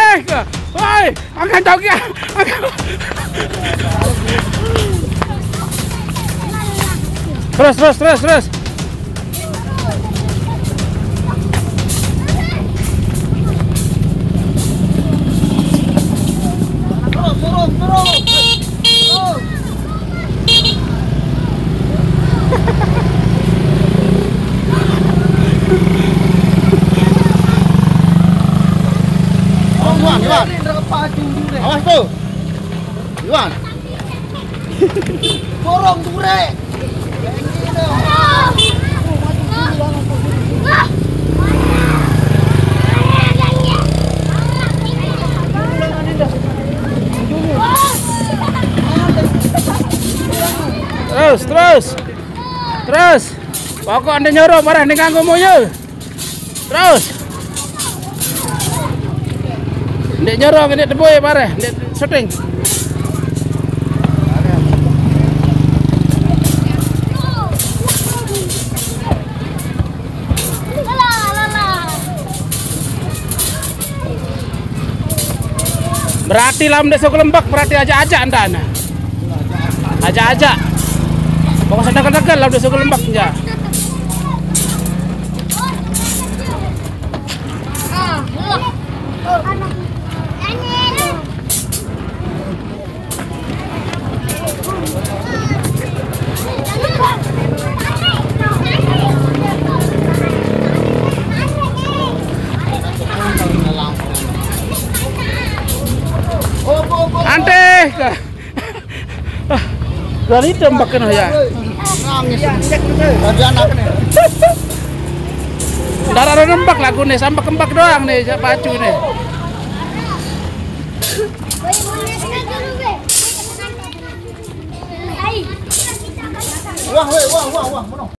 Woi, akan tahu kia. Terus. Iwan. Awas tuh. Iwan. Dorong tuh, Bre. Terus. Pokok anda nyoro marah nih kanggo moyo. Terus. Ndek nyoro ndek deboy marah, ndek syuting. Berarti lam desa Lembak berarti aja anda. Aja. Pokok sedekal lam desa Lembak aja. Ante, dari tembak kan ya. Nangis. Tadi anaknya. Darah nembak lagu nih, sampai kembak doang nih, pacu nih. Wah,